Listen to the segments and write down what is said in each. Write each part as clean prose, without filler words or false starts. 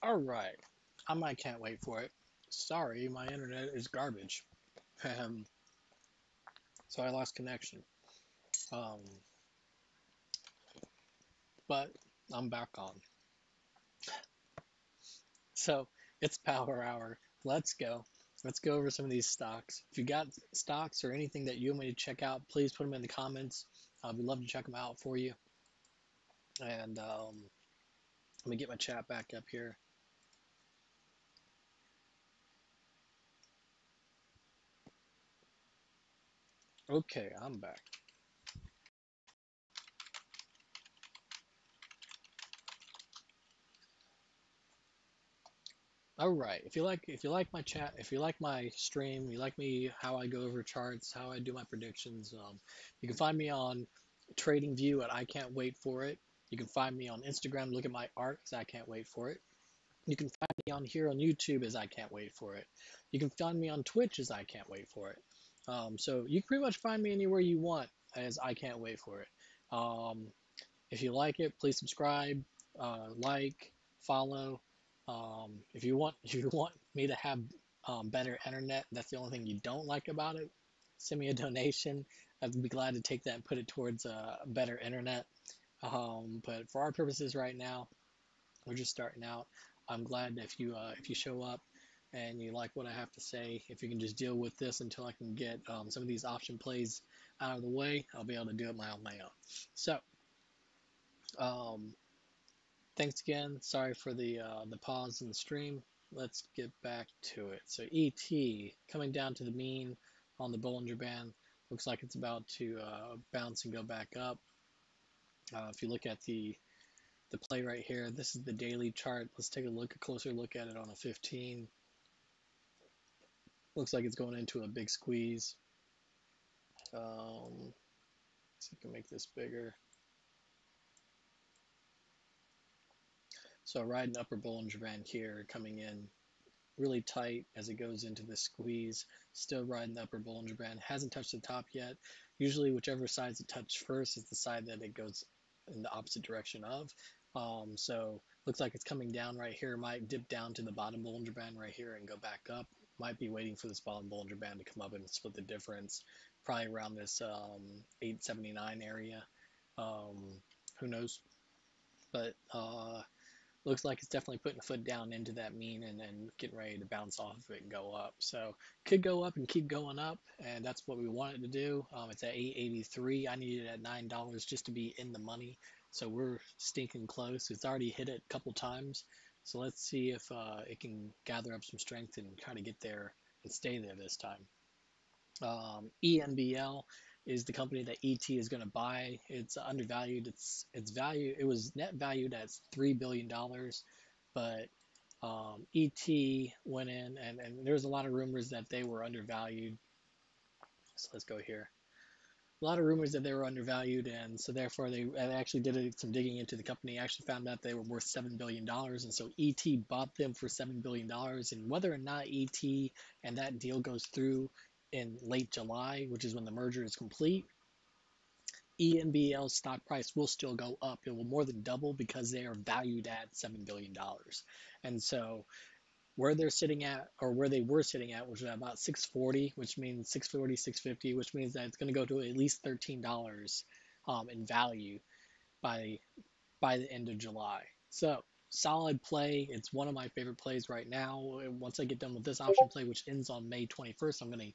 All right. I might can't wait for it. Sorry, my internet is garbage. Um, so I lost connection. Um, but I'm back on. So it's power hour. Let's go. Let's go over some of these stocks. If you got stocks or anything that you want me to check out, please put them in the comments. We'd love to check them out for you. And let me get my chat back up here. Okay, I'm back. All right. If you like my chat, if you like my stream, you like me how I go over charts, how I do my predictions, you can find me on TradingView at I Can't Wait for It. You can find me on Instagram. Look at my art as I Can't Wait for It. You can find me on here on YouTube as I Can't Wait for It. You can find me on Twitch as I Can't Wait for It. So you can pretty much find me anywhere you want as I Can't Wait for It. Um, if you like it, please subscribe, like, follow. If you want me to have better internet, that's the only thing you don't like about it. Send me a donation. I'd be glad to take that and put it towards better internet. But for our purposes right now, we're just starting out. I'm glad if you show up and you like what I have to say. If you can just deal with this until I can get some of these option plays out of the way, I'll be able to do it on my own. So um, thanks again. Sorry for the pause in the stream. Let's get back to it. So ET coming down to the mean on the Bollinger Band. Looks like it's about to bounce and go back up. If you look at the play right here, this is the daily chart. Let's take a closer look at it on a 15. Looks like it's going into a big squeeze. See if I can make this bigger. So riding upper Bollinger Band here, coming in really tight as it goes into the squeeze. Still riding the upper Bollinger Band. Hasn't touched the top yet. Usually whichever side's it touched first is the side that it goes in the opposite direction of. So looks like it's coming down right here. Might dip down to the bottom Bollinger Band right here and go back up. Might be waiting for this bottom Bollinger Band to come up and split the difference. Probably around this 879 area. Who knows? But looks like it's definitely putting a foot down into that mean and then getting ready to bounce off of it and go up. So could go up and keep going up, and that's what we want it to do. It's at 883. I need it at $9 just to be in the money. So we're stinking close. It's already hit it a couple times. So let's see if it can gather up some strength and try to get there and stay there this time. ENBL is the company that ET is going to buy. It's undervalued. Its value, it was net valued at $3 billion, but ET went in and there's a lot of rumors that they were undervalued. So let's go here. A lot of rumors that they were undervalued, and so therefore they actually did some digging into the company. Actually found out they were worth $7 billion, and so ET bought them for $7 billion. And whether or not ET and that deal goes through in late July, which is when the merger is complete, ENBL's stock price will still go up. It will more than double because they are valued at $7 billion. And so where they're sitting at, or where they were sitting at, which was about 640, which means 640, 650, which means that it's going to go to at least $13 in value by the end of July. So solid play. It's one of my favorite plays right now. Once I get done with this option play, which ends on May 21st, I'm going to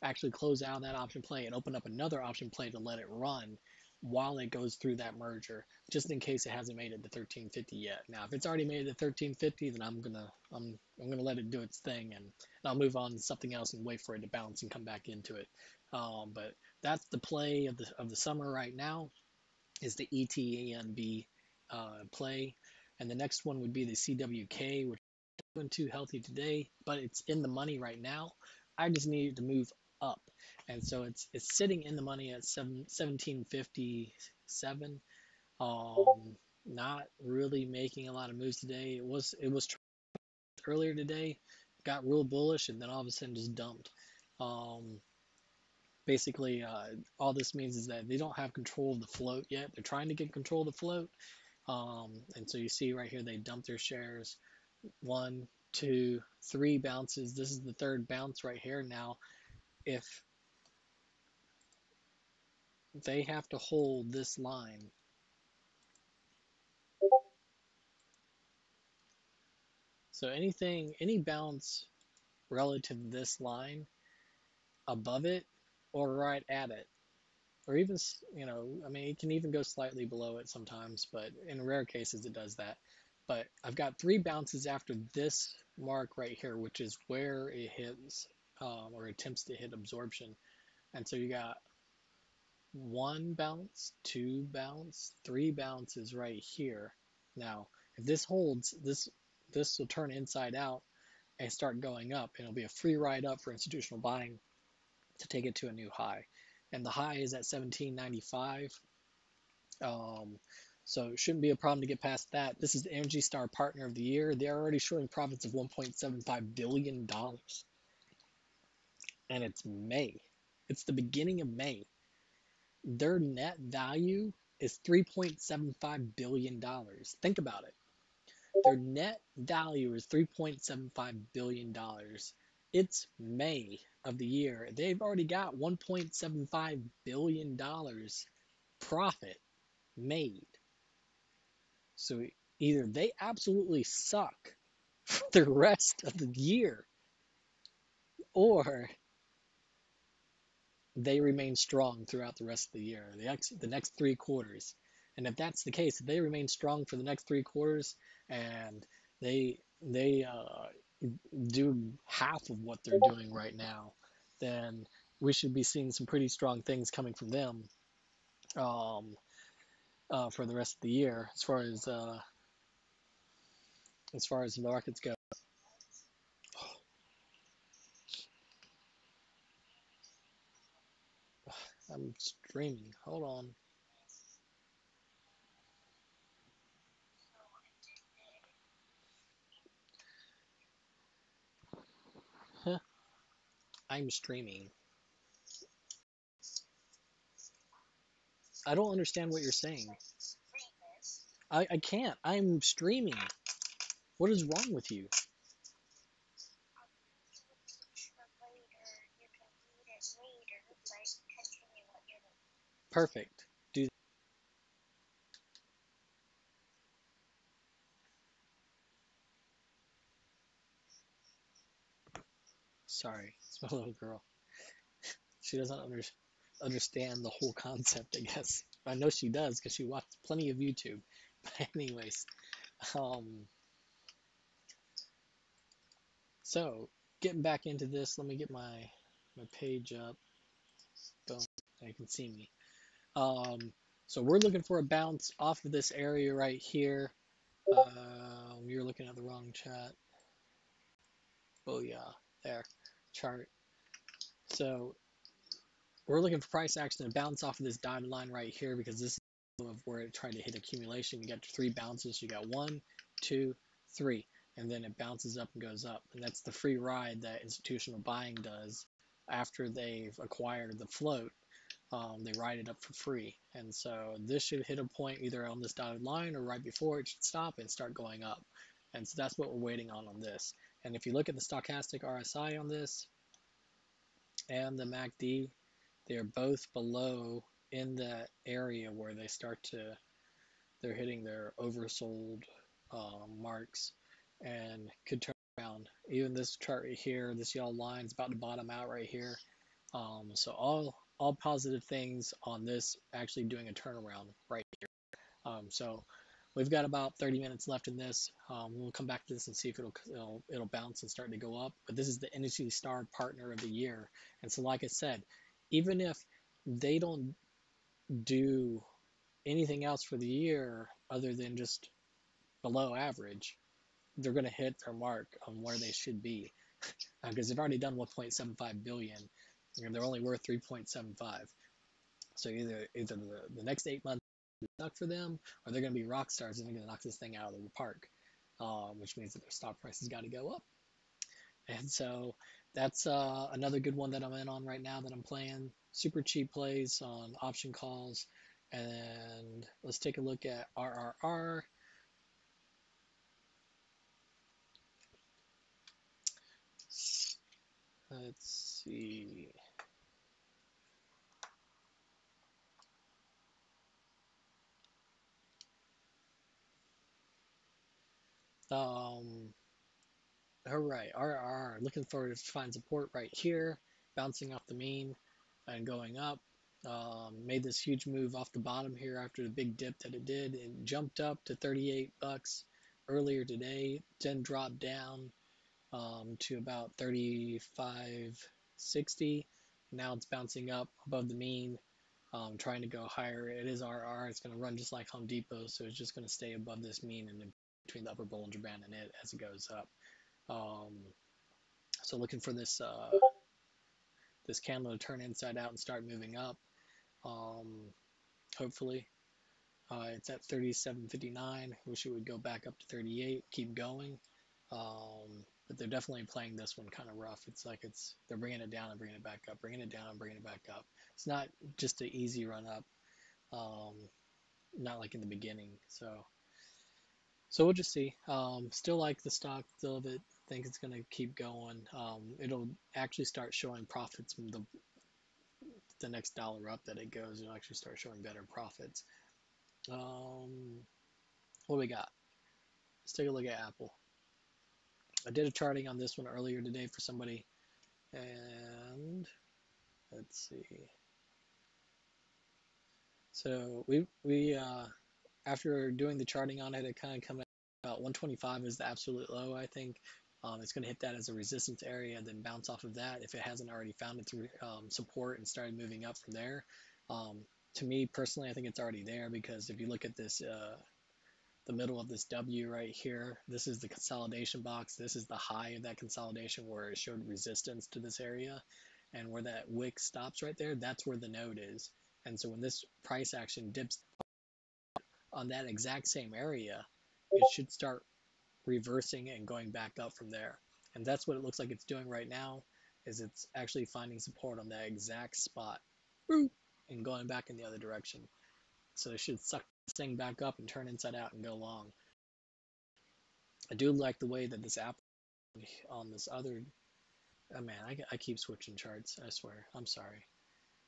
actually close out that option play and open up another option play to let it run while it goes through that merger, just in case it hasn't made it to 1350 yet. Now, if it's already made it to 1350, then I'm gonna let it do its thing, and I'll move on to something else and wait for it to bounce and come back into it. But that's the play of the summer right now, is the ETANB play, and the next one would be the CWK, which is doing too healthy today, but it's in the money right now. I just needed to move up, and so it's sitting in the money at 1757. Not really making a lot of moves today. It was earlier today, got real bullish, and then all of a sudden just dumped. Um, Basically, all this means is that they don't have control of the float yet. They're trying to get control of the float, and so you see right here they dumped their shares. One, two, three bounces. This is the third bounce right here. Now, if they have to hold this line, so any bounce relative to this line above it or right at it, or even, I mean, it can even go slightly below it sometimes, but in rare cases it does that. But I've got three bounces after this mark right here, which is where it hits or attempts to hit absorption. And so you got one bounce, two bounce, three bounces right here. Now, if this holds, this will turn inside out and start going up, and it'll be a free ride up for institutional buying to take it to a new high. And the high is at 1795. Um, so it shouldn't be a problem to get past that. This is the Energy Star Partner of the Year. They're already showing profits of $1.75 billion. And it's May. It's the beginning of May. Their net value is $3.75 billion. Think about it. Their net value is $3.75 billion. It's May of the year. They've already got $1.75 billion profit made. So either they absolutely suck for the rest of the year, or they remain strong throughout the rest of the year, the next 3 quarters. And if that's the case, if they remain strong for the next 3 quarters and they do half of what they're doing right now, then we should be seeing some pretty strong things coming from them um, for the rest of the year, as far as the markets go. I'm streaming. Hold on. I'm streaming. I don't understand what you're saying. I can't. I'm streaming. What is wrong with you? Perfect. Do sorry, it's my little girl. She doesn't understand the whole concept, I guess. I know she does because she watched plenty of YouTube. But anyways, um, so getting back into this, let me get my page up. Boom, you can see me. Um, so we're looking for a bounce off of this area right here. You're looking at the wrong chat. Oh yeah, there, chart. So we're looking for price action to bounce off of this dotted line right here, because this is of where it tried to hit accumulation. You got three bounces. You got one, two, three, and then it bounces up and goes up. And that's the free ride that institutional buying does after they've acquired the float. They ride it up for free. And so this should hit a point either on this dotted line or right before it should stop and start going up. And so that's what we're waiting on this. And if you look at the stochastic RSI on this and the MACD, they're both below in that area where they're hitting their oversold marks and could turn around. Even this chart right here, this yellow line is about to bottom out right here. So all positive things on this actually doing a turnaround right here. So we've got about 30 minutes left in this. We'll come back to this and see if it'll bounce and start to go up. But this is the Energy Star Partner of the Year, and so like I said, even if they don't do anything else for the year other than just below average, they're going to hit their mark on where they should be, because they've already done 1.75 billion and they're only worth 3.75. So either the next 8 months suck for them, or they're going to be rock stars and they're going to knock this thing out of the park, which means that their stock price has got to go up. And so that's another good one that I'm in on right now that I'm playing. Super cheap plays on option calls. And let's take a look at RRR. Let's see. Um, all right, RR, looking forward to find support right here, bouncing off the mean and going up. Made this huge move off the bottom here after the big dip that it did. It jumped up to 38 bucks earlier today, then dropped down to about 35.60. Now it's bouncing up above the mean, trying to go higher. It is RR. It's going to run just like Home Depot, so it's just going to stay above this mean and in between the upper Bollinger Band and it as it goes up. Um, so looking for this candle to turn inside out and start moving up. Um, hopefully, it's at 37.59. Wish it would go back up to 38. Keep going. But they're definitely playing this one kind of rough. It's like they're bringing it down and bringing it back up, bringing it down and bringing it back up. It's not just an easy run up. Um, not like in the beginning. So we'll just see. Still like the stock, still of it. Think it's gonna keep going. It'll actually start showing profits from the next dollar up that it goes. It'll actually start showing better profits. What do we got? Let's take a look at Apple. I did a charting on this one earlier today for somebody, and let's see. So we after doing the charting on it, it kind of come about 125 is the absolute low. I think it's going to hit that as a resistance area, and then bounce off of that if it hasn't already found it through support and started moving up from there. Um, to me personally, I think it's already there because if you look at this, the middle of this W right here, this is the consolidation box. This is the high of that consolidation where it showed resistance to this area, and where that wick stops right there, that's where the node is. And so when this price action dips on that exact same area, it should start reversing and going back up from there. And that's what it looks like it's doing right now, is it's actually finding support on that exact spot, and going back in the other direction. So it should suck this thing back up and turn inside out and go long. I do like the way that this app on this other, oh man, I keep switching charts, I swear, I'm sorry.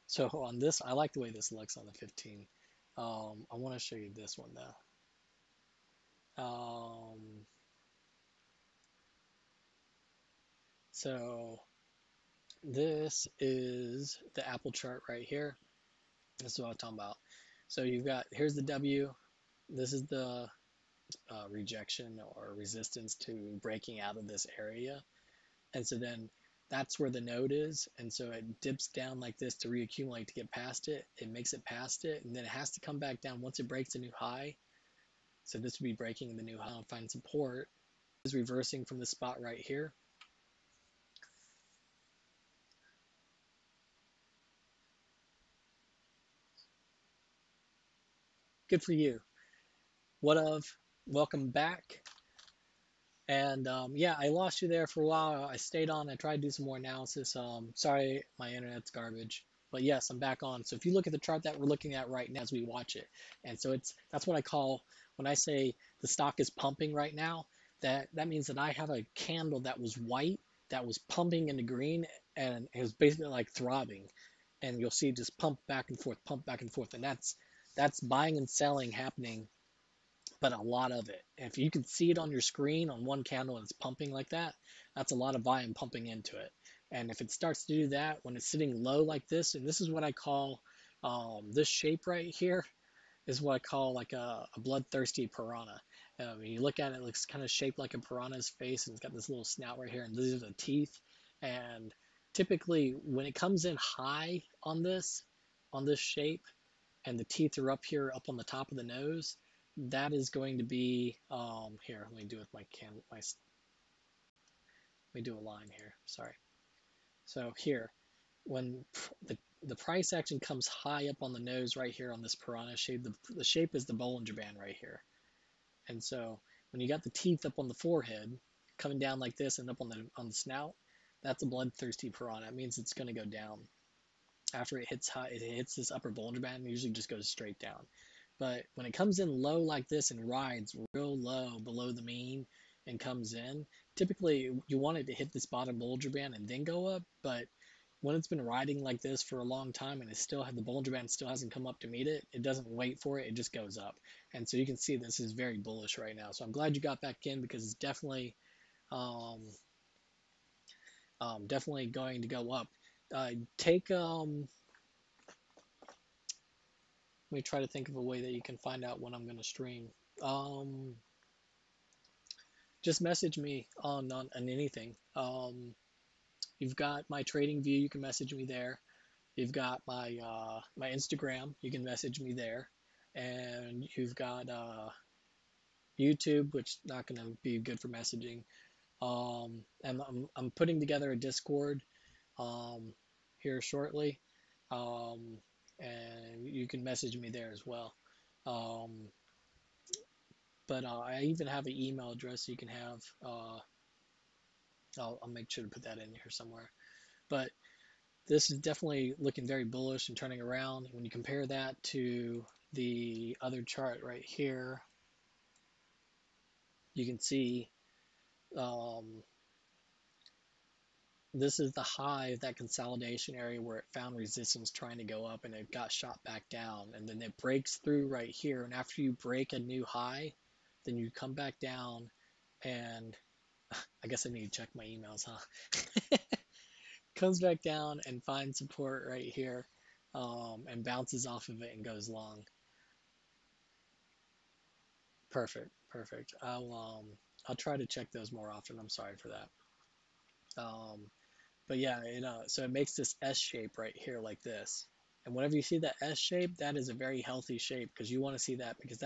So on this, I like the way this looks on the 15. I want to show you this one though. So this is the Apple chart right here. This is what I'm talking about. So you've got, here's the W. This is the rejection or resistance to breaking out of this area. And so then that's where the node is. And so it dips down like this to reaccumulate to get past it. It makes it past it. And then it has to come back down once it breaks a new high. So this would be breaking the new high and find support. Is reversing from the spot right here. Good for you. What of? Welcome back. And yeah, I lost you there for a while. I stayed on. I tried to do some more analysis. Sorry, my internet's garbage. But yes, I'm back on. So if you look at the chart that we're looking at right now as we watch it, and so that's what I call when I say the stock is pumping right now. That means that I have a candle that was white that was pumping into green, and it was basically like throbbing. And you'll see just pump back and forth, and that's buying and selling happening, but a lot of it. If you can see it on your screen on one candle and it's pumping like that, that's a lot of volume pumping into it. And if it starts to do that when it's sitting low like this, and this is what I call this shape right here is what I call like a bloodthirsty piranha. When you look at it, it looks kind of shaped like a piranha's face, and it's got this little snout right here, and these are the teeth. And typically, when it comes in high on this shape, and the teeth are up here, up on the top of the nose, that is going to be here. Let me do with let me do a line here. Sorry. So here, when the price action comes high up on the nose right here on this piranha shape, the shape is the Bollinger Band right here. And so when you got the teeth up on the forehead, coming down like this and up on the snout, that's a bloodthirsty piranha. It means it's going to go down. After it hits high, it hits this upper Bollinger Band, it usually just goes straight down. But when it comes in low like this and rides real low below the mean, and comes in, typically you want it to hit this bottom Bollinger Band and then go up. But when it's been riding like this for a long time and the Bollinger Band still hasn't come up to meet it, it doesn't wait for it, it just goes up. And so you can see this is very bullish right now. So I'm glad you got back in because it's um, definitely going to go up. Take Let me try to think of a way that you can find out when I'm going to stream. Um, just message me on anything. You've got my trading view. You can message me there. You've got my Instagram. You can message me there, and you've got YouTube, which not going to be good for messaging. And I'm putting together a Discord um, here shortly, um, and you can message me there as well. Um, but I even have an email address you can have. I'll make sure to put that in here somewhere. But this is definitely looking very bullish and turning around. When you compare that to the other chart right here, you can see um, this is the high of that consolidation area where it found resistance trying to go up and it got shot back down. And then it breaks through right here. And after you break a new high, then you come back down and I guess I need to check my emails, huh? Comes back down and finds support right here and bounces off of it and goes long. Perfect, perfect. I'll try to check those more often. I'm sorry for that. But yeah, so it makes this S shape right here like this. And whenever you see that S shape, that is a very healthy shape because you want to see that because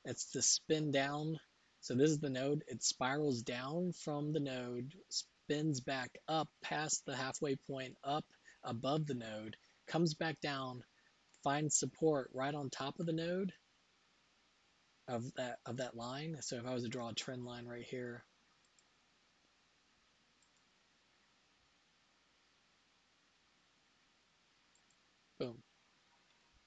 it's the spin down. So this is the node. It spirals down from the node, spins back up past the halfway point, up above the node, comes back down, finds support right on top of the node of that line. So if I was to draw a trend line right here, boom,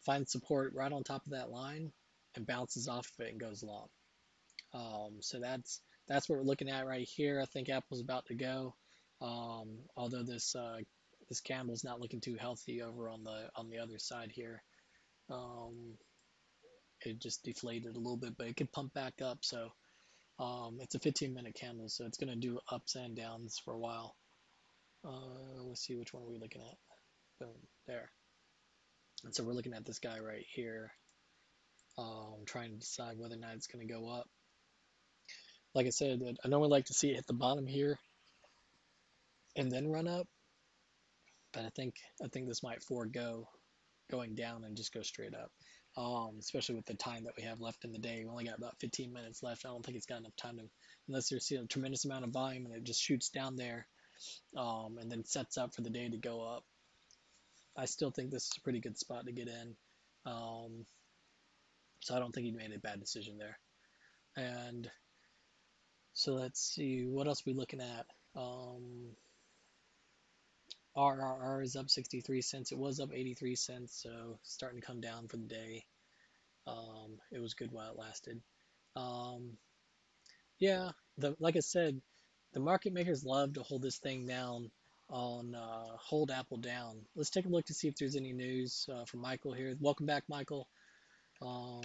finds support right on top of that line and bounces off of it and goes long. So that's what we're looking at right here. I think Apple's about to go. Although this candle's not looking too healthy over on the other side here. Um, it just deflated a little bit, but it could pump back up. So it's a 15-minute candle, so it's going to do ups and downs for a while. Let's see which one are we looking at. Boom, there. And so we're looking at this guy right here, trying to decide whether or not it's going to go up. Like I said, I normally like to see it hit the bottom here and then run up, but I think this might forego going down and just go straight up. Especially with the time that we have left in the day. We only got about 15 minutes left. I don't think it's got enough time to, unless there's a tremendous amount of volume and it just shoots down there, and then sets up for the day to go up. I still think this is a pretty good spot to get in. Um, so I don't think he made a bad decision there. And so let's see what else we looking at. RRR is up 63 cents. It was up 83 cents, so starting to come down for the day. It was good while it lasted. Um, yeah, like I said, the market makers love to hold this thing down on hold Apple down. Let's take a look to see if there's any news from Michael here. Welcome back, Michael. Um,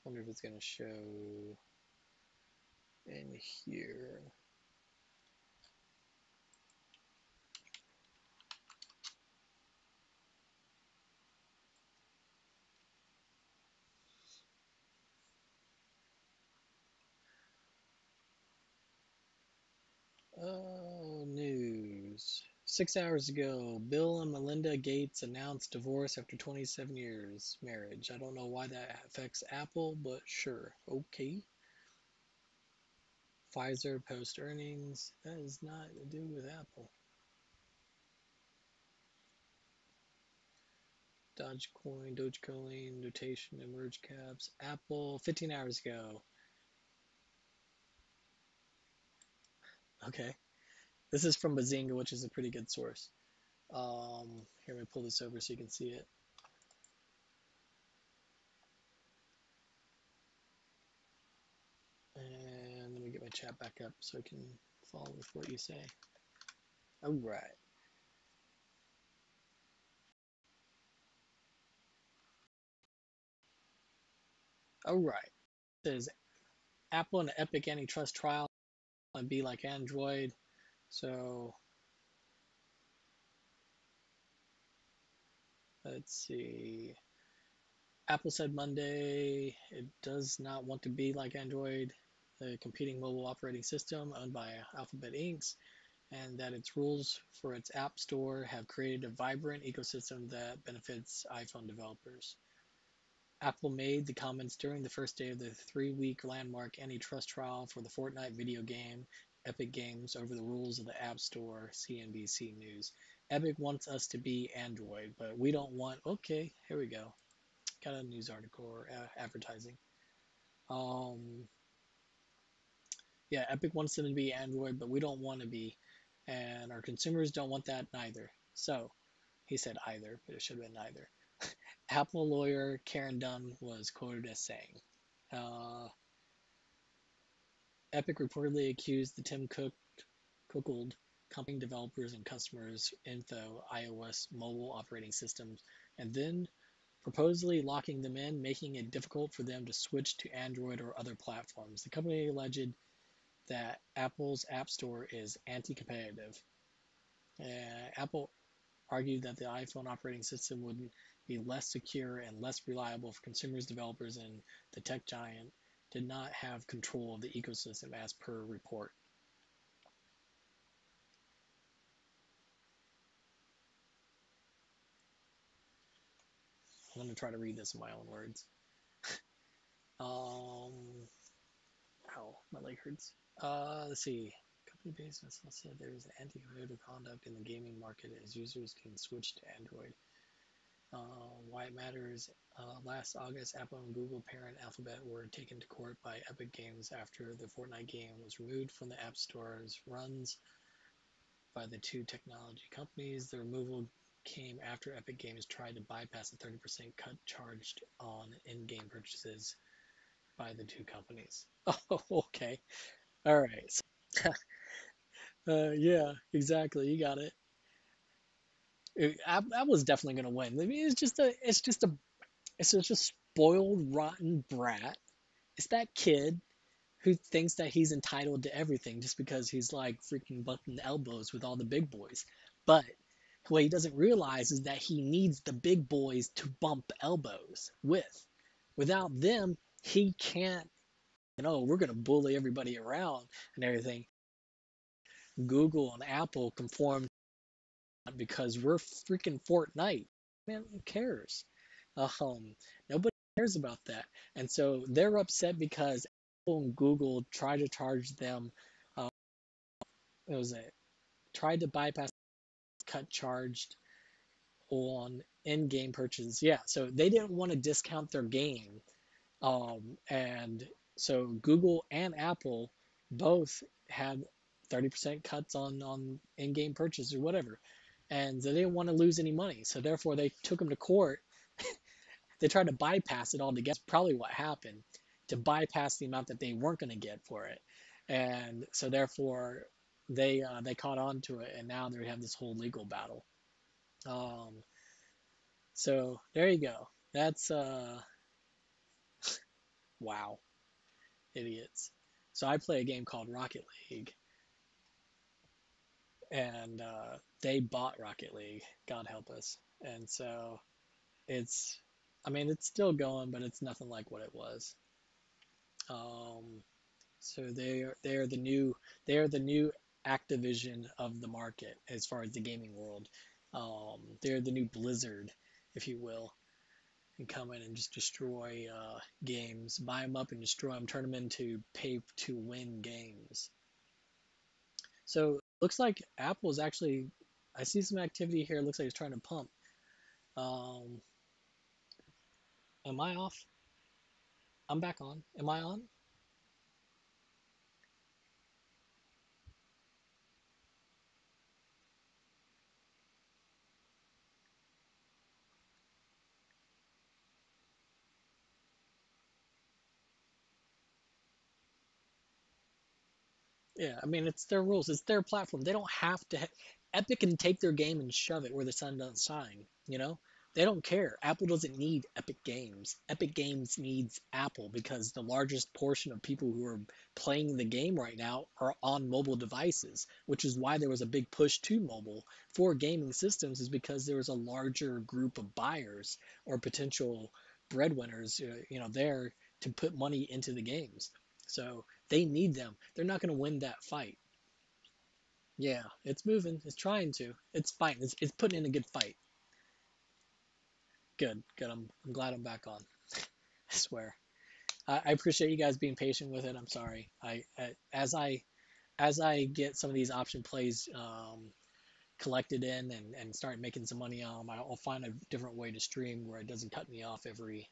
wonder if it's going to show in here. Oh, news. 6 hours ago, Bill and Melinda Gates announced divorce after 27 years marriage. I don't know why that affects Apple, but sure. Okay. Pfizer post earnings. That is not to do with Apple. Dogecoin, notation, emerge caps. Apple 15 hours ago. Okay. This is from Bazinga, which is a pretty good source. Here, let me pull this over so you can see it. And let me get my chat back up so I can follow with what you say. All right. All right. It says Apple and Epic antitrust trial and be like Android. So let's see. Apple said Monday it does not want to be like Android, the competing mobile operating system owned by Alphabet Inc., and that its rules for its App Store have created a vibrant ecosystem that benefits iPhone developers. Apple made the comments during the first day of the 3-week landmark antitrust trial for the Fortnite video game Epic Games over the rules of the App Store, CNBC News. Epic wants us to be Android, but we don't want. Okay, here we go. Got a news article or advertising. Um, yeah, Epic wants them to be Android, but we don't want to be, and our consumers don't want that neither. So he said either, but it should have been neither. Apple lawyer Karen Dunn was quoted as saying, uh, Epic reportedly accused the Tim Cook company developers and customers info iOS mobile operating systems, and then proposally locking them in, making it difficult for them to switch to Android or other platforms. The company alleged that Apple's App Store is anti-competitive. Apple argued that the iPhone operating system would be less secure and less reliable for consumers, developers, and the tech giant did not have control of the ecosystem as per report. I'm going to try to read this in my own words. Um, Ow, my leg hurts. Let's see. Company business said there is anti-competitive conduct in the gaming market as users can switch to Android. Why it matters. Last August, Apple and Google parent Alphabet were taken to court by Epic Games after the Fortnite game was removed from the App Store's runs by the two technology companies. The removal came after Epic Games tried to bypass a 30% cut charged on in-game purchases by the two companies. Oh, okay. All right. Yeah, exactly. You got it. I was definitely gonna win. I mean, it's just a spoiled, rotten brat. It's that kid who thinks that he's entitled to everything just because he's like freaking butting elbows with all the big boys. But what he doesn't realize is that he needs the big boys to bump elbows with. Without them, he can't. We're gonna bully everybody around and everything. Google and Apple conform because we're freaking Fortnite. Man, who cares? Nobody cares about that. And so they're upset because Apple and Google tried to charge them. Uh, it was a tried to bypass cut charged on in-game purchases. Yeah, so they didn't want to discount their game, and so Google and Apple both had 30% cuts on in-game purchases or whatever, and they didn't want to lose any money. So therefore, they took them to court. They tried to bypass it altogether. That's probably what happened, to bypass the amount that they weren't going to get for it, and so therefore they caught on to it, and now they have this whole legal battle. Um, so there you go. That's wow, idiots. So I play a game called Rocket League, and they bought Rocket League. God help us. And so it's, I mean, it's still going, but it's nothing like what it was. Um, so they are the new Activision of the market as far as the gaming world. They're the new Blizzard, if you will, and come in and just destroy games, buy them up and destroy them, turn them into pay to win games. So looks like Apple's actually. I see some activity here. It looks like it's trying to pump. Um, am I off? I'm back on. Am I on? Yeah, I mean, it's their rules, it's their platform. They don't have to. Epic can take their game and shove it where the sun doesn't shine. You know, they don't care. Apple doesn't need Epic Games. Epic Games needs Apple because the largest portion of people who are playing the game right now are on mobile devices, which is why there was a big push to mobile for gaming systems, is because there was a larger group of buyers or potential breadwinners, there to put money into the games. So they need them. They're not going to win that fight. Yeah, it's moving. It's trying to. It's fighting. It's putting in a good fight. Good, good. I'm glad I'm back on. I swear. I appreciate you guys being patient with it. I'm sorry. As I get some of these option plays collected in and start making some money on them, I'll find a different way to stream where it doesn't cut me off every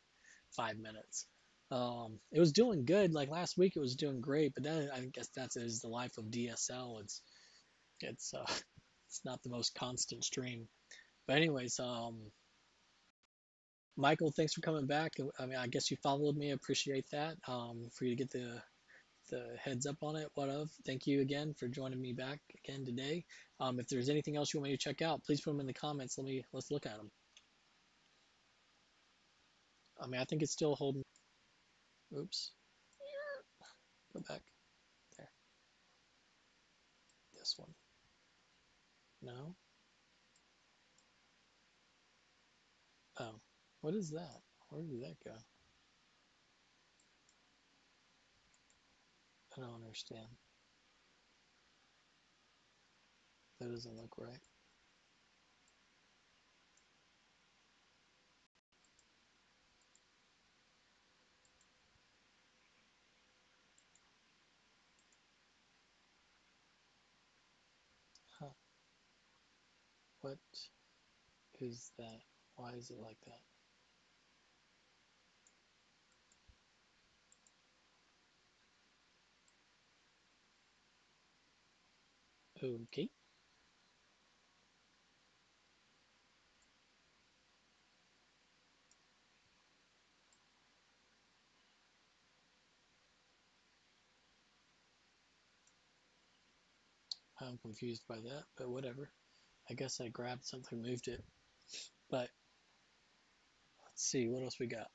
5 minutes. It was doing good. Like last week, it was doing great, but then I guess that is the life of DSL. It's it's not the most constant stream. But anyways, Michael, thanks for coming back. I mean, I guess you followed me. I appreciate that. For you to get the heads up on it. What of? Thank you again for joining me back again today. If there's anything else you want me to check out, please put them in the comments. Let's look at them. I mean, I think it's still holding. Oops, go back there. This one. No. Oh, what is that? Where did that go? I don't understand. That doesn't look right. Huh. What is that? Why is it like that? Okay. I'm confused by that, but whatever. I guess I grabbed something, moved it. But let's see what else we got.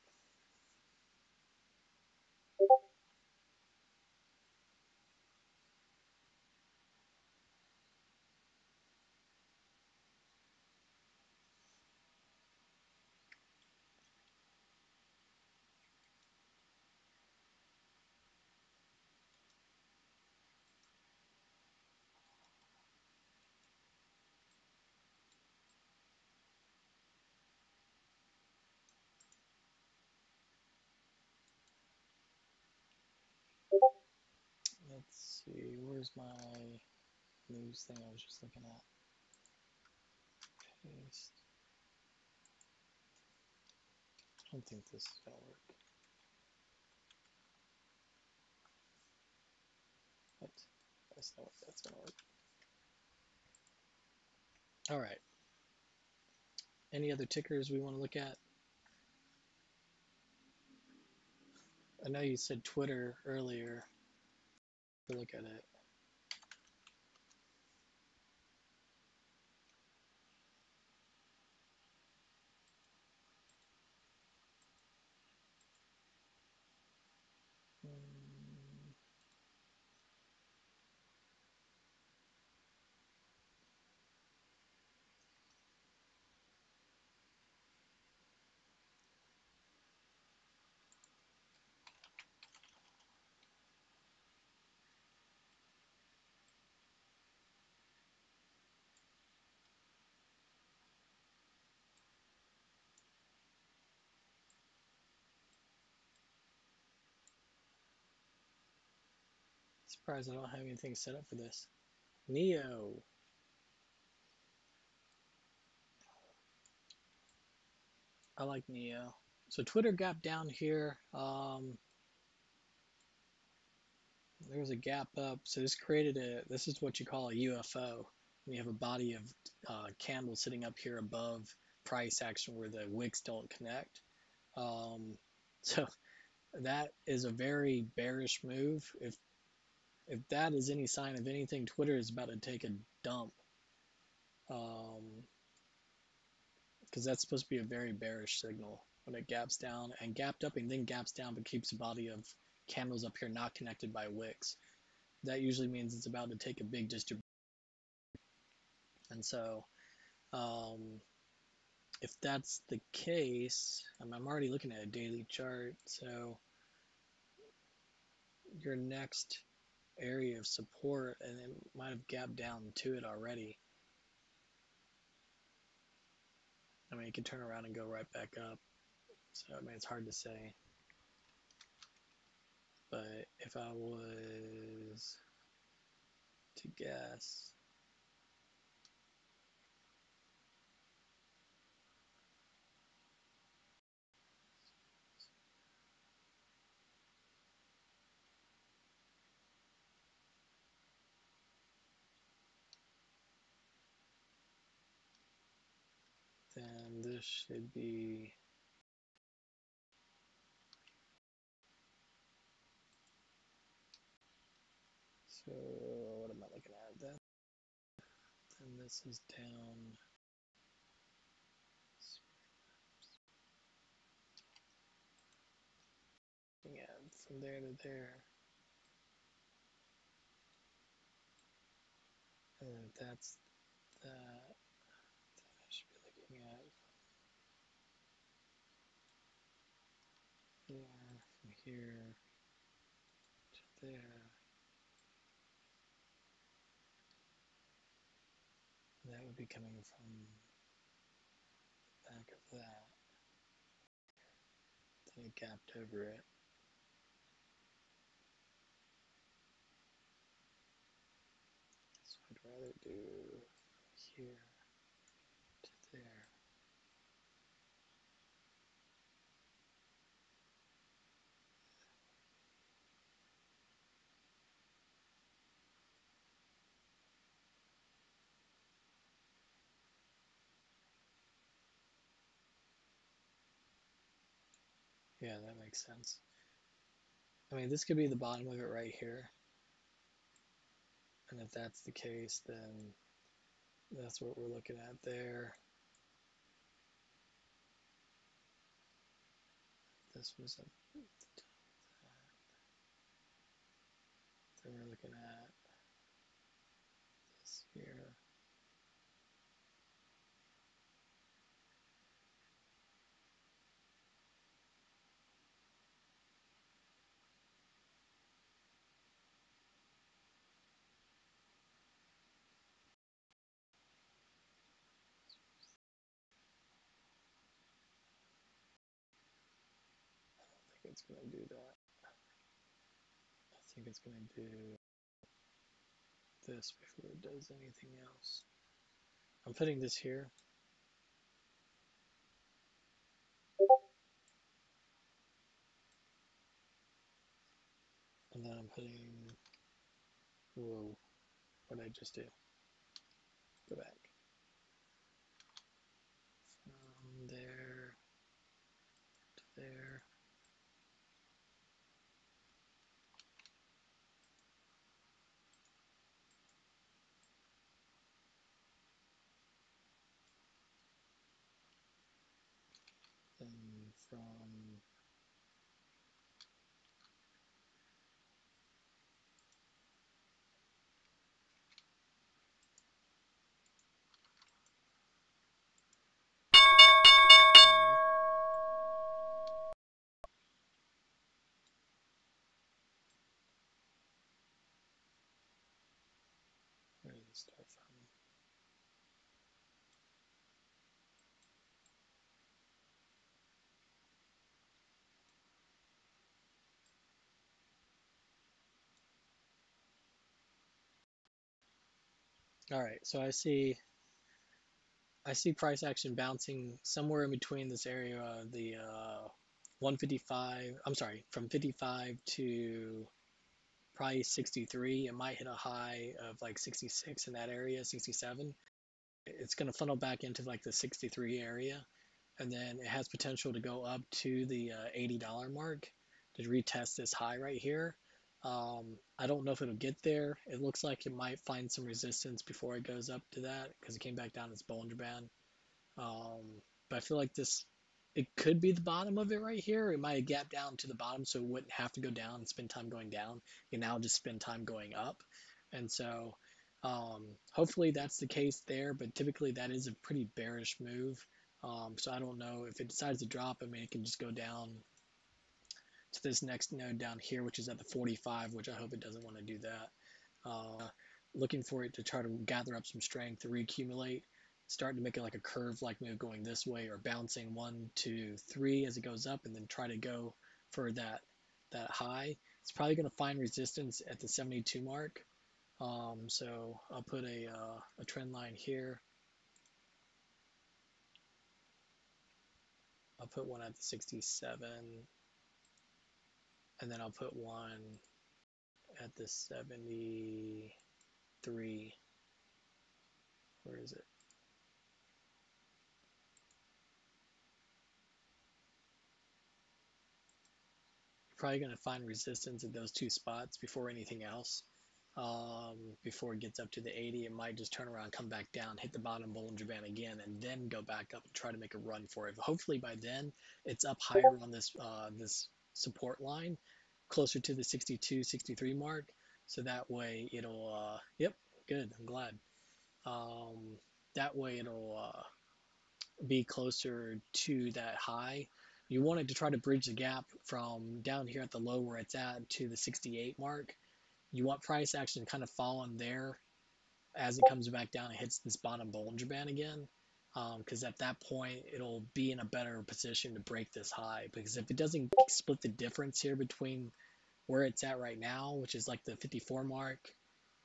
Let's see. Where's my news thing I was just looking at? Paste. I don't think this is gonna work. What? That's not what that's gonna work. All right. Any other tickers we want to look at? I know you said Twitter earlier. Look at it. Hmm, Surprised I don't have anything set up for this. Neo. I like Neo. So Twitter gap down here. There's a gap up. So this created a. This is what you call a UFO. You have a body of candles sitting up here above price action where the wicks don't connect. Um, so that is a very bearish move. If if that is any sign of anything, Twitter is about to take a dump. Um, because that's supposed to be a very bearish signal when it gaps down and gapped up and then gaps down, but keeps a body of candles up here not connected by wicks. That usually means it's about to take a big distribution. And so, um, if that's the case, I'm already looking at a daily chart. So your next area of support, and it might have gapped down to it already. I mean, it can turn around and go right back up. So, I mean, it's hard to say. But if I was to guess, then this should be, so what am I looking at then? Then this is down, yeah, from there to there. And if that's that, then I should be looking at there, from here to there. And that would be coming from the back of that. Then it gapped over it. So I'd rather do here to there. Yeah, that makes sense. I mean, this could be the bottom of it right here. And if that's the case, then that's what we're looking at there. This was at the top of that. Then we're looking at this here. I think it's going to do that. I think it's going to do this before it does anything else. I'm putting this here. And then I'm putting, whoa, what did I just do? Go back. From there to there. Then from where did it start from? All right, so I see price action bouncing somewhere in between this area, the 155. I'm sorry, from 55 to probably 63. It might hit a high of like 66 in that area, 67. It's going to funnel back into like the 63 area, and then it has potential to go up to the $80 mark to retest this high right here. I don't know if it'll get there. It looks like it might find some resistance before it goes up to that because it came back down its Bollinger Band. But I feel like it could be the bottom of it right here. It might gap down to the bottom so it wouldn't have to go down and spend time going down. You now just spend time going up. And so hopefully that's the case there, but typically that is a pretty bearish move. So I don't know if it decides to drop. I mean, it can just go down to this next node down here, which is at the 45, which I hope it doesn't want to do that. Looking for it to try to gather up some strength to reaccumulate, start to make it like a curve-like move going this way, or bouncing 1, 2, 3 as it goes up, and then try to go for that high. It's probably going to find resistance at the 72 mark. So I'll put a trend line here. I'll put one at the 67, and then I'll put one at the 73. Where is it? You're probably going to find resistance at those two spots before anything else. Before it gets up to the 80, it might just turn around, come back down, hit the bottom Bollinger Band again, and then go back up and try to make a run for it. But hopefully by then, it's up higher on this support line, closer to the 62, 63 mark. So that way it'll, yep, good, I'm glad. That way it'll be closer to that high. You want it to try to bridge the gap from down here at the low where it's at to the 68 mark. You want price action to kind of fall in there as it comes back down and hits this bottom Bollinger Band again. Because at that point, it'll be in a better position to break this high. Because if it doesn't split the difference here between where it's at right now, which is like the 54 mark,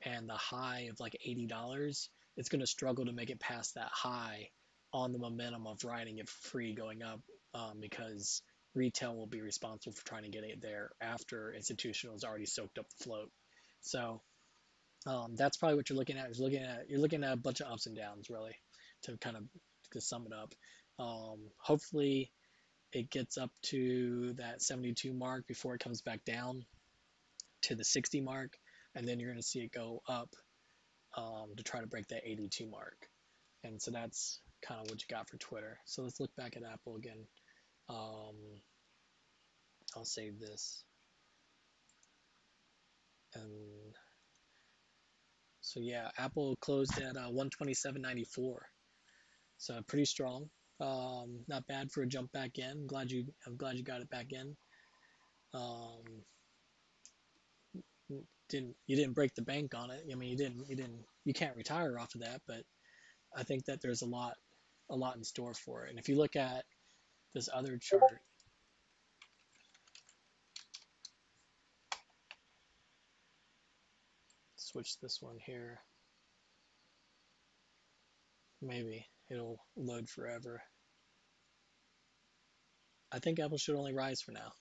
and the high of like $80, it's going to struggle to make it past that high on the momentum of riding it free going up, because retail will be responsible for trying to get it there after institutional has already soaked up the float. So that's probably what you're looking at. You're looking at a bunch of ups and downs really, to kind of to sum it up. Hopefully it gets up to that 72 mark before it comes back down to the 60 mark, and then you're going to see it go up to try to break that 82 mark. And so that's kind of what you got for Twitter. So let's look back at Apple again. I'll save this. And so yeah, Apple closed at 127.94. So pretty strong. Not bad for a jump back in. I'm glad you got it back in. Um, you didn't break the bank on it. I mean, you can't retire off of that, but I think that there's a lot in store for it. And if you look at this other chart, switch this one here. Maybe it'll load forever. I think Apple should only rise for now.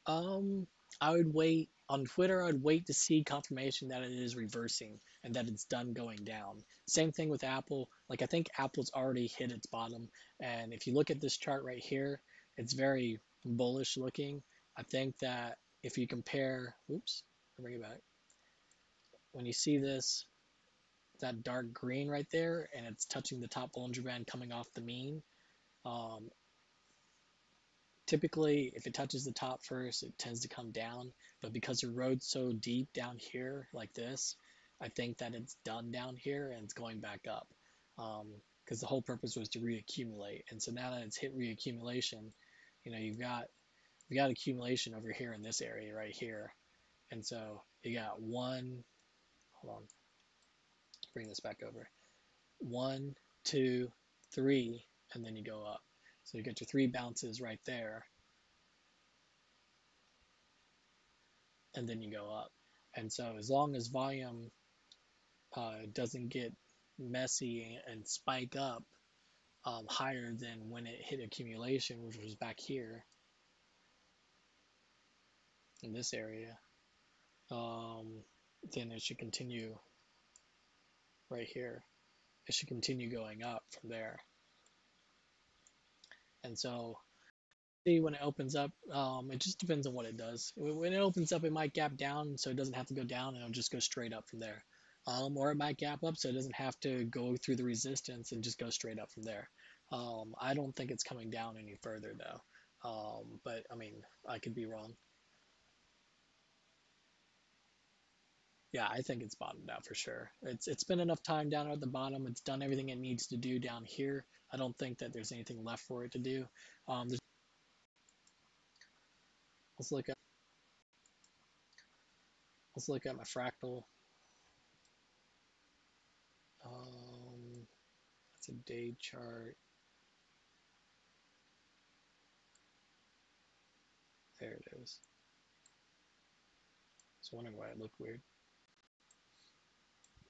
Um, I would wait on Twitter. I'd wait to see confirmation that it is reversing and that it's done going down. Same thing with Apple. Like I think Apple's already hit its bottom, and if you look at this chart right here, it's very bullish looking. I think that if you compare, oops, I'll bring it back. When you see this, that dark green right there, and it's touching the top Bollinger Band coming off the mean. Um, Typically, if it touches the top first, it tends to come down. But because the road's so deep down here, like this, I think that it's done down here and it's going back up. Because the whole purpose was to reaccumulate. And so now that it's hit reaccumulation, you know, you've got accumulation over here in this area right here. And so you got one, hold on, bring this back over. 1, 2, 3, and then you go up. So you get your 3 bounces right there, and then you go up. And so as long as volume doesn't get messy and spike up higher than when it hit accumulation, which was back here in this area, then it should continue right here. It should continue going up from there. And so see when it opens up. It just depends on what it does. When it opens up, it might gap down, so it doesn't have to go down, and it'll just go straight up from there. Or it might gap up, so it doesn't have to go through the resistance and just go straight up from there. I don't think it's coming down any further though. But I mean, I could be wrong. Yeah, I think it's bottomed out for sure. It's been enough time down at the bottom. It's done everything it needs to do down here. I don't think that there's anything left for it to do. Let's look at let's look at my fractal. That's a day chart. There it is. I was wondering why it looked weird.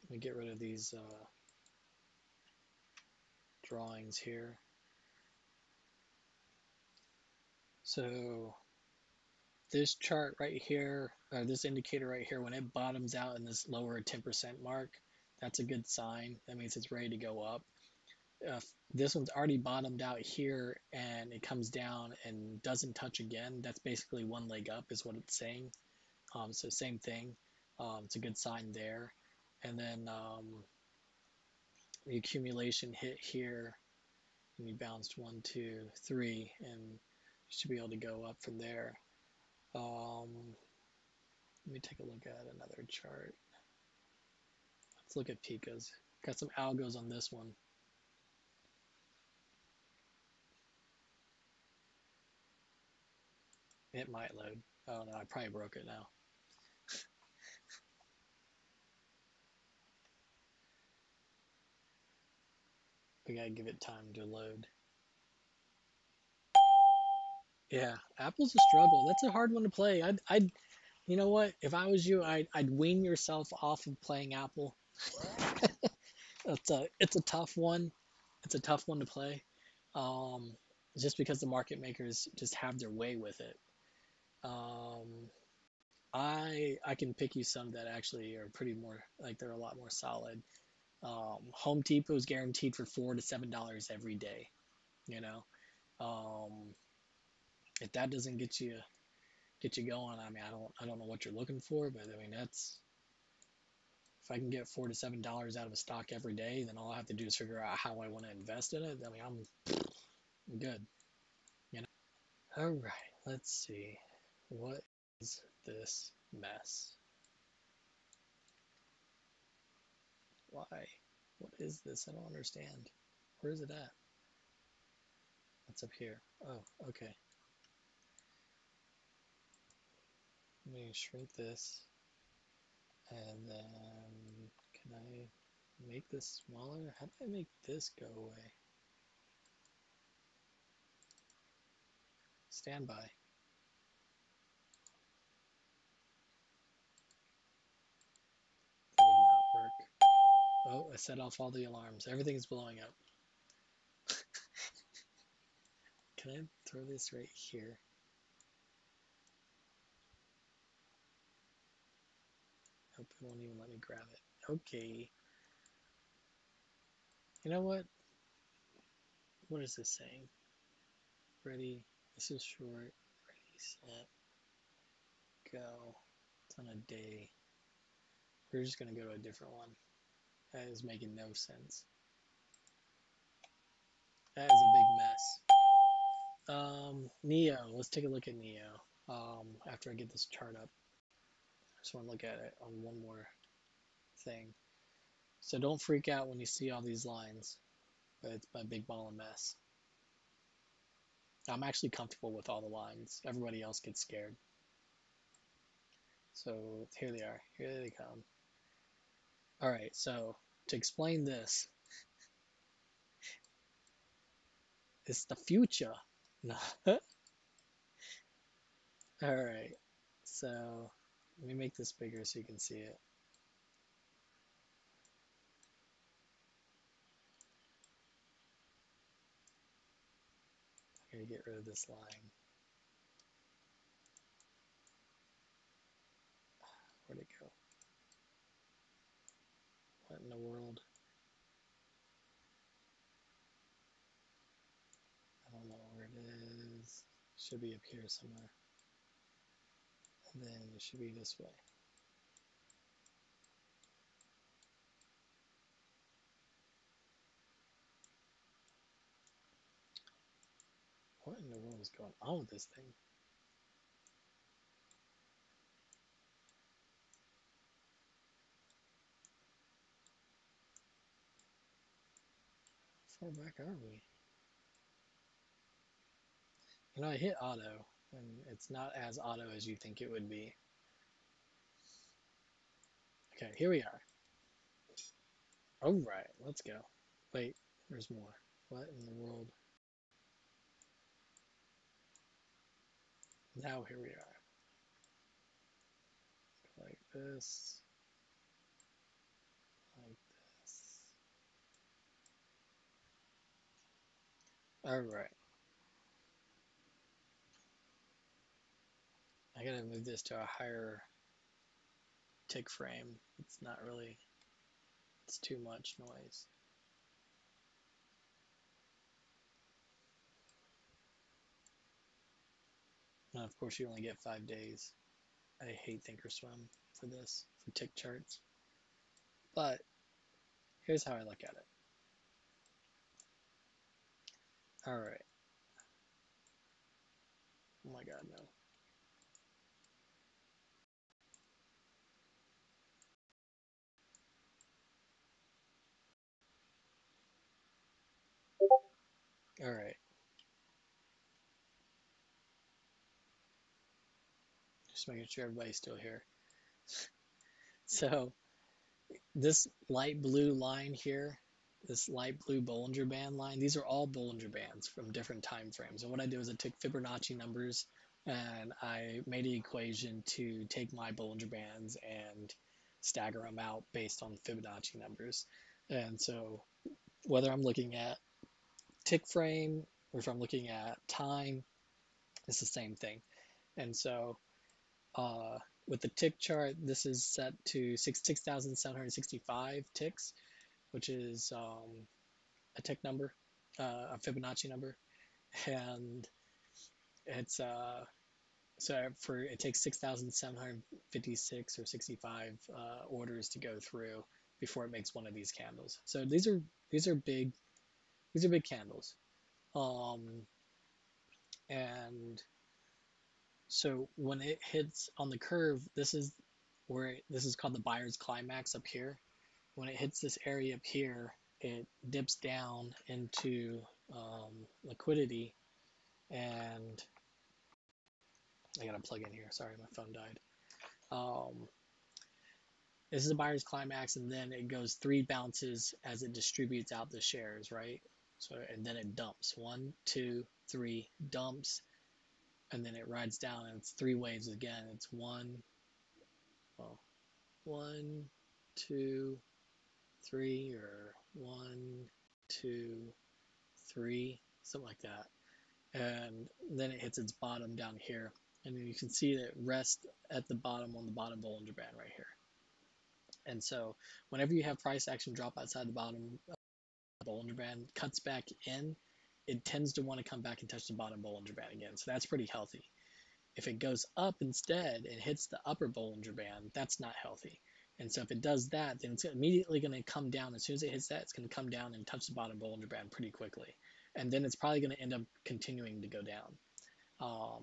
Let me get rid of these drawings here. So this chart right here, or this indicator right here, when it bottoms out in this lower 10% mark, that's a good sign. That means it's ready to go up. This one's already bottomed out here and it comes down and doesn't touch again, that's basically one leg up is what it's saying. So same thing. It's a good sign there. And then the accumulation hit here and you bounced 1, 2, 3, and you should be able to go up from there. Let me take a look at another chart. Let's look at Picas. Got some algos on this one. It might load. Oh no, I probably broke it now. We gotta give it time to load. Yeah, Apple's a struggle. That's a hard one to play. You know what? If I was you, I'd wean yourself off of playing Apple. It's a tough one. It's a tough one to play. Um, just because the market makers just have their way with it. Um, I can pick you some that actually are pretty more like they're a lot more solid. Home Depot is guaranteed for $4 to $7 every day. You know, um, if that doesn't get you going, I mean, I don't know what you're looking for, but I mean that's if I can get $4 to $7 out of a stock every day, then all I have to do is figure out how I want to invest in it. I mean, I'm good. You know. All right, let's see. What is this mess? Why? What is this? I don't understand. Where is it at? It's up here. Oh, okay. Let me shrink this. And then can I make this smaller? How do I make this go away? Standby. That did not work. Oh, I set off all the alarms. Everything's blowing up. Can I throw this right here? Hope it won't even let me grab it. Okay. You know what? What is this saying? Ready. This is short. Ready, set, go. It's on a day. We're just going to go to a different one. That is making no sense. That is a big mess. Neo. Let's take a look at Neo. After I get this chart up, I just want to look at it on one more thing. So don't freak out when you see all these lines, but it's a big ball of mess. I'm actually comfortable with all the lines. Everybody else gets scared. So here they are. Here they come. All right. So to explain this, it's the future. All right. So let me make this bigger so you can see it. I'm gonna get rid of this line. Where'd it go? What in the world? I don't know where it is. Should be up here somewhere. And then it should be this way. What in the world is going on with this thing? How far back are we? You know, I hit auto, and it's not as auto as you think it would be. Okay, here we are. All right, let's go. Wait, there's more. What in the world? Now here we are. Like this. Like this. All right. I gotta move this to a higher tick frame. It's not really, it's too much noise. And of course, you only get 5 days. I hate Thinkorswim for this, for tick charts. But here's how I look at it. All right. Oh my God, no. All right. Just making sure everybody's still here. So this light blue line here, this light blue Bollinger Band line, these are all Bollinger Bands from different time frames. And what I do is I took Fibonacci numbers and I made an equation to take my Bollinger Bands and stagger them out based on Fibonacci numbers. And so whether I'm looking at tick frame or if I'm looking at time, it's the same thing. And so with the tick chart, this is set to 6,765 ticks, which is a tick number, a Fibonacci number, and it's so for it takes 6,756 or 65 orders to go through before it makes one of these candles. So these are big candles, um, and so when it hits on the curve, this is called the buyer's climax up here. When it hits this area up here, it dips down into liquidity, and I gotta plug in here. Sorry, my phone died. Um, this is a buyer's climax, and then it goes three bounces as it distributes out the shares, right? So, and then it dumps. One, two, three, dumps, and then it rides down, and it's three waves again. It's well, one, two, three, or one, two, three, something like that. And then it hits its bottom down here. And you can see that rest at the bottom on the bottom Bollinger Band right here. And so whenever you have price action drop outside the bottom Bollinger Band, cuts back in, it tends to want to come back and touch the bottom Bollinger Band again. So that's pretty healthy. If it goes up instead and hits the upper Bollinger Band, that's not healthy. And so if it does that, then it's immediately going to come down. As soon as it hits that, it's going to come down and touch the bottom Bollinger Band pretty quickly. And then it's probably going to end up continuing to go down.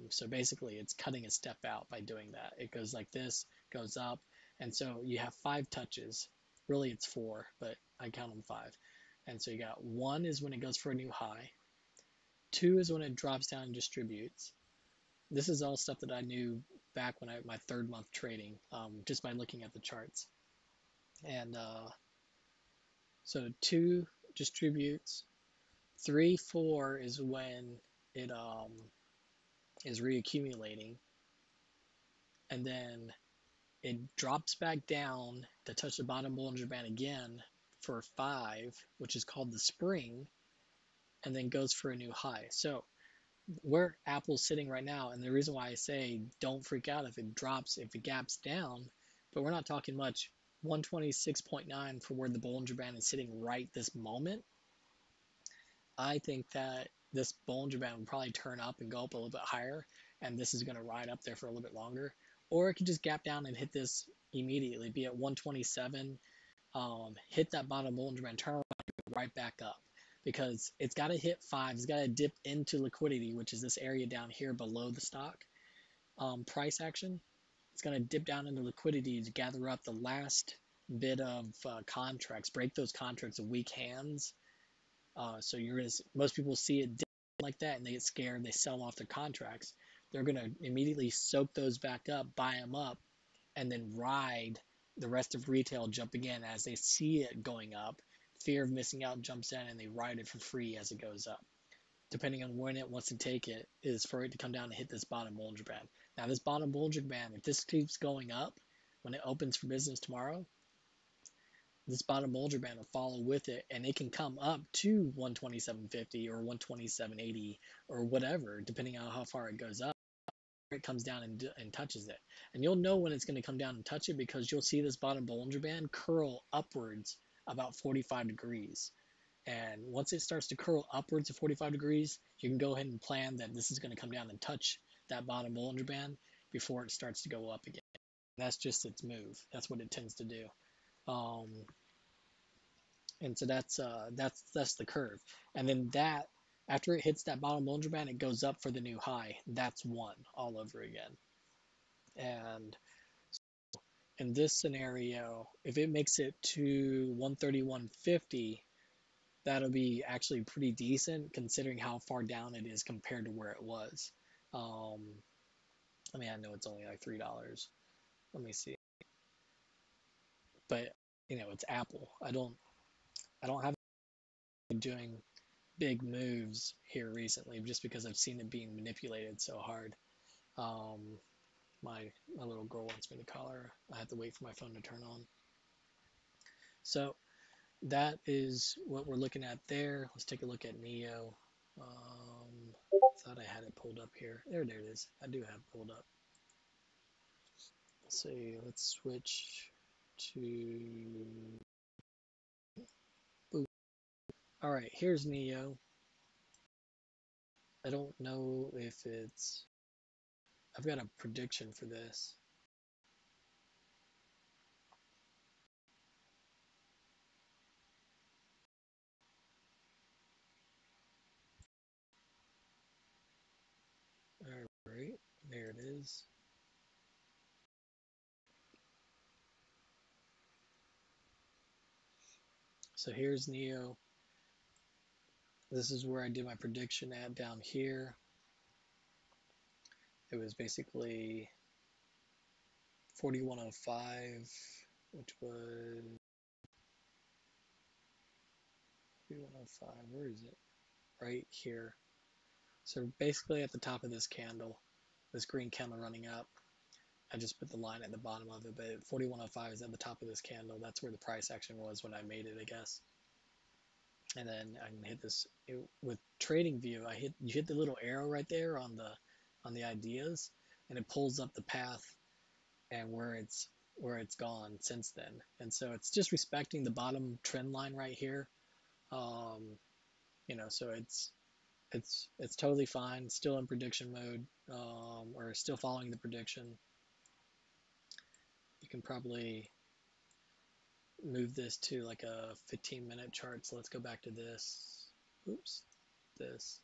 So basically, it's cutting a step out by doing that. It goes like this, goes up, and so you have five touches. Really, it's four, but I count them five. And so you got one is when it goes for a new high. Two is when it drops down and distributes. This is all stuff that I knew back when my third month trading, just by looking at the charts. And so two distributes. Three, four is when it is reaccumulating, and then it drops back down to touch the bottom Bollinger Band again for five, which is called the spring, and then goes for a new high. So where Apple's sitting right now, and the reason why I say don't freak out if it drops, if it gaps down, but we're not talking much. 126.9 for where the Bollinger Band is sitting right this moment. I think that this Bollinger Band will probably turn up and go up a little bit higher, and this is going to ride up there for a little bit longer. Or it could just gap down and hit this immediately, be at 127, hit that bottom Bollinger Band, turn around, right back up. Because it's got to hit 5, it's got to dip into liquidity, which is this area down here below the stock price action. It's going to dip down into liquidity to gather up the last bit of contracts, break those contracts of weak hands. So you're gonna most people see it like that and they get scared. They sell off their contracts. They're gonna immediately soak those back up, buy them up, and then ride the rest of retail jumping in as they see it going up. Fear of missing out jumps in and they ride it for free as it goes up. Depending on when it wants to take it, is for it to come down and hit this bottom Bollinger Band. Now, this bottom Bollinger Band, if this keeps going up when it opens for business tomorrow, this bottom Bollinger Band will follow with it, and it can come up to 127.50 or 127.80 or whatever, depending on how far it goes up. It comes down and touches it. And you'll know when it's going to come down and touch it because you'll see this bottom Bollinger Band curl upwards about 45 degrees. And once it starts to curl upwards of 45 degrees, you can go ahead and plan that this is going to come down and touch that bottom Bollinger Band before it starts to go up again. That's just its move. That's what it tends to do. Um, and so that's the curve. And then that after it hits that bottom Bollinger Band, it goes up for the new high. That's one all over again. And in this scenario, if it makes it to 131.50, that'll be actually pretty decent considering how far down it is compared to where it was. Um, I mean, I know it's only like $3. Let me see, but it's Apple. I don't have been doing big moves here recently just because I've seen it being manipulated so hard. Um, my little girl wants me to call her. I have to wait for my phone to turn on. So that is what we're looking at there. Let's take a look at Neo. Thought I had it pulled up here. There it is. I do have it pulled up. Let's see. Let's switch to. Boop. All right. Here's Neo. I don't know if it's. I've got a prediction for this. All right. There it is. So here's Neo. This is where I did my prediction at down here. It was basically 4105, which was 4105. Where is it? Right here. So basically at the top of this candle, this green candle running up, I just put the line at the bottom of it, but 4105 is at the top of this candle. That's where the price action was when I made it, I guess. And then I can hit this with trading view. You hit the little arrow right there on the ideas, and it pulls up the path and where it's gone since then. And so it's just respecting the bottom trend line right here. So it's totally fine. Still in prediction mode, or still following the prediction. You can probably move this to like a 15-minute chart. So let's go back to this. Oops, this.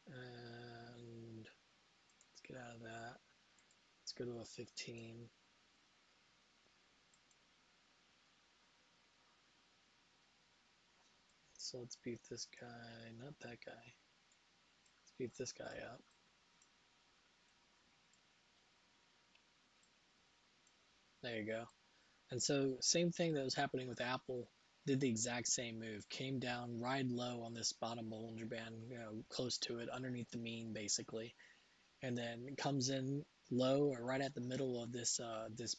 And let's get out of that. Let's go to a 15. So let's beef this guy, not that guy. Let's beef this guy up. There you go. And so same thing that was happening with Apple, did the exact same move. Came down, ride low on this bottom Bollinger Band, close to it, underneath the mean basically. And then comes in low or right at the middle of this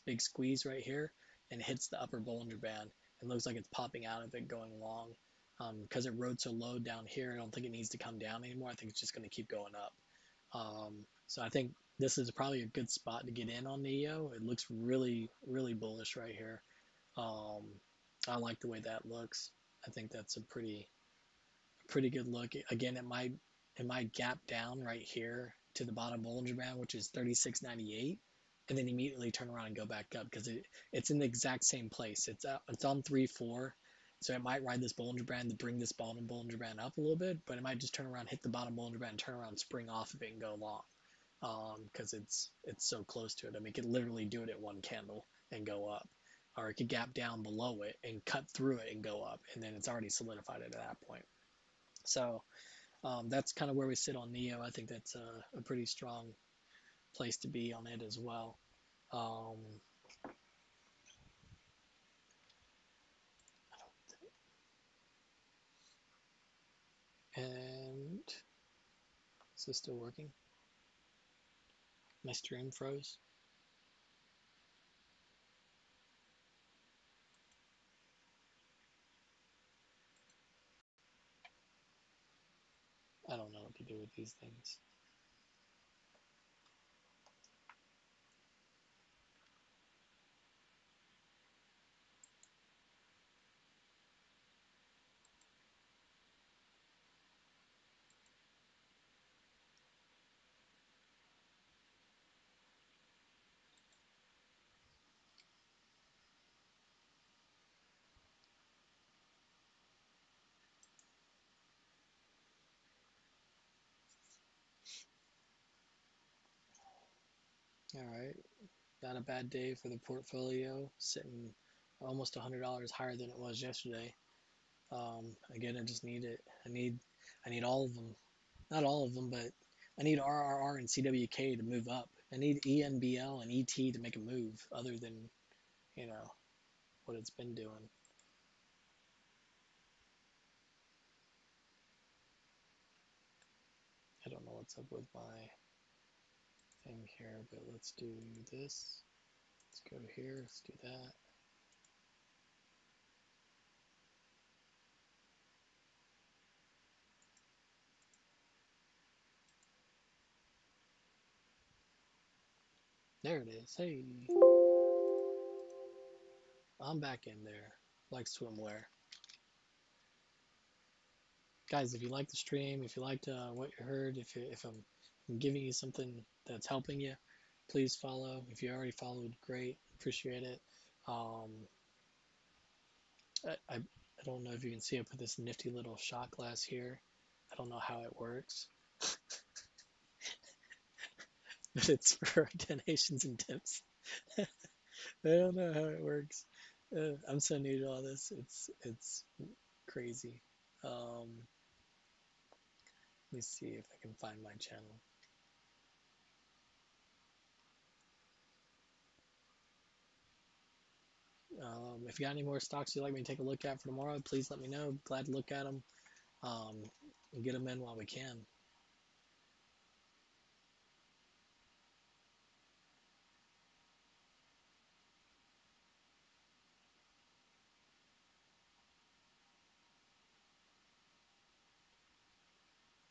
big squeeze right here and hits the upper Bollinger Band. It looks like it's popping out of it going long. Because it rode so low down here, I don't think it needs to come down anymore. I think it's just going to keep going up. So I think this is probably a good spot to get in on Neo. It looks really, really bullish right here. I like the way that looks. I think that's a pretty pretty good look. Again, it might gap down right here to the bottom Bollinger Band, which is 36.98, and then immediately turn around and go back up because it's in the exact same place. It's on 3-4, so it might ride this Bollinger Band to bring this bottom Bollinger Band up a little bit, but it might just turn around, hit the bottom Bollinger Band, turn around, spring off of it, and go long. Because it's so close to it. I mean, it could literally do it at one candle and go up, or it could gap down below it and cut through it and go up, and then it's already solidified it at that point. So that's kind of where we sit on Neo. I think that's a pretty strong place to be on it as well. Um, and is this still working? My stream froze. I don't know what to do with these things. All right, not a bad day for the portfolio, sitting almost $100 higher than it was yesterday. Again, I just need it. I need all of them. Not all of them, but I need RRR and CWK to move up. I need ENBL and ET to make a move other than, you know, what it's been doing. I don't know what's up with my thing here, but let's do this. Let's go here. Let's do that. There it is. Hey, I'm back in there. Like swimwear. Guys, if you like the stream, if you liked what you heard, if I'm giving you something that's helping you, please follow. If you already followed, great. Appreciate it. Um, I don't know if you can see I put this nifty little shot glass here. I don't know how it works, but it's for donations and tips. I don't know how it works. I'm so new to all this. It's crazy. Let me see if I can find my channel. If you got any more stocks you'd like me to take a look at for tomorrow, please let me know. Glad to look at them and get them in while we can.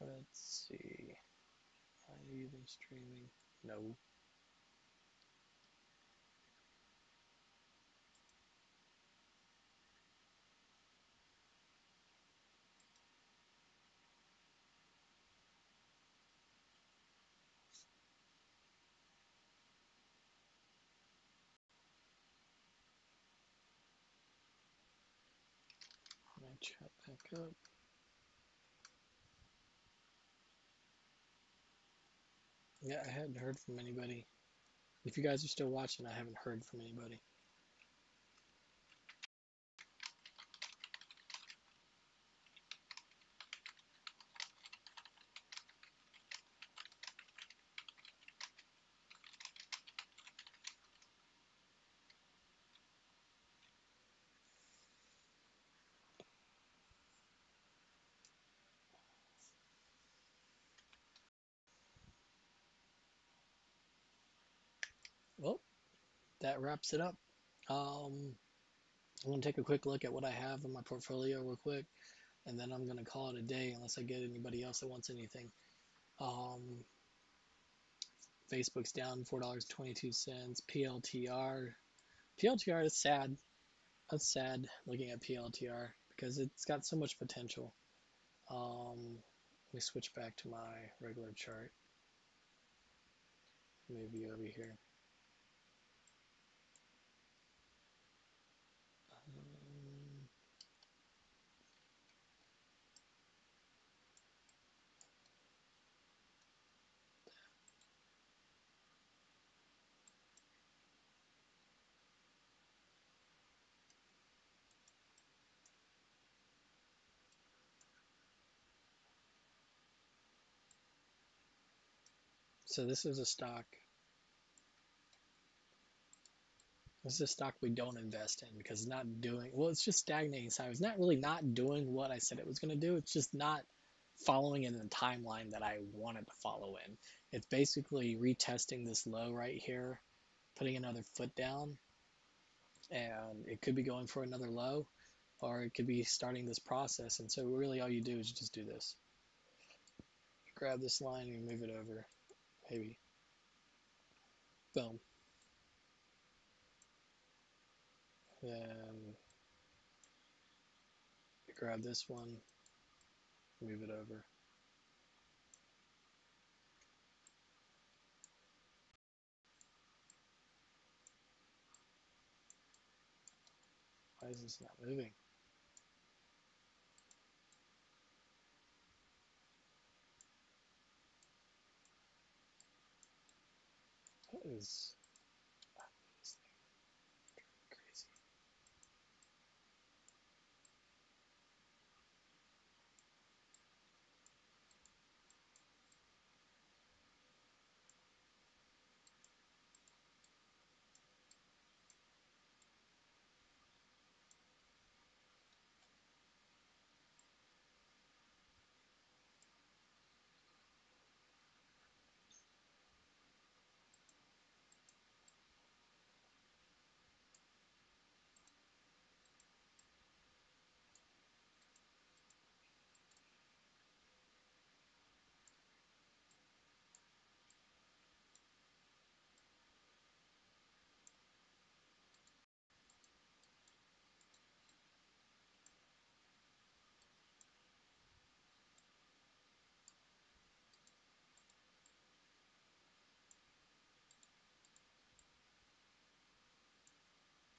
Let's see. Are you even streaming? No. My chat back up. Yeah, I hadn't heard from anybody. If you guys are still watching, I haven't heard from anybody. Well, that wraps it up. I'm going to take a quick look at what I have in my portfolio real quick, and then I'm going to call it a day unless I get anybody else that wants anything. Facebook's down $4.22. PLTR is sad. That's sad looking at PLTR because it's got so much potential. Let me switch back to my regular chart. Move you over here. Um, so this is a stock. This is a stock we don't invest in because it's not doing well. It's just stagnating. So it's not really not doing what I said it was going to do. It's just not following in the timeline that I wanted to follow in. It's basically retesting this low right here, putting another foot down, and it could be going for another low, or it could be starting this process. And so really all you do is just do this. Grab this line and move it over, maybe. Boom. Then grab this one, move it over. Why is this not moving? What is this thing? Crazy.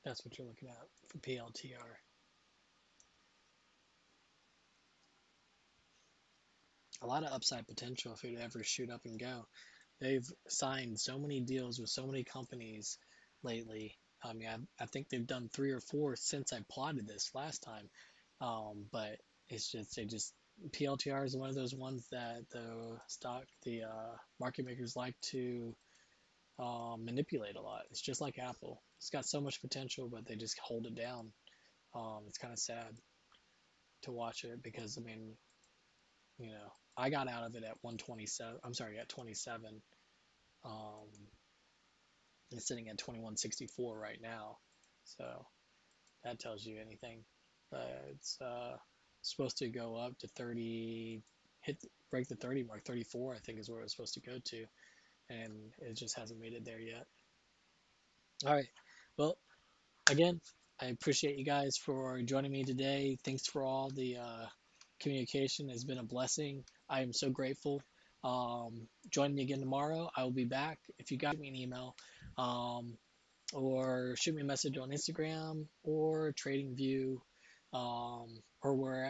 That's what you're looking at for PLTR. A lot of upside potential if it ever shoot up and go. They've signed so many deals with so many companies lately. I mean, I think they've done three or four since I plotted this last time. But it's just they just PLTR is one of those ones that the market makers like to manipulate a lot. It's just like Apple. It's got so much potential, but they just hold it down. It's kind of sad to watch it because I mean, I got out of it at 127. I'm sorry, at 27. Um, it's sitting at 2164 right now. So that tells you anything. It's supposed to go up to 30, hit break the 30 mark. 34, I think, is where it was supposed to go to, and it just hasn't made it there yet. All right. Well, again, I appreciate you guys for joining me today. Thanks for all the communication. It's been a blessing. I am so grateful. Join me again tomorrow. I will be back. If you got me an email, um, or shoot me a message on Instagram or TradingView, or wherever.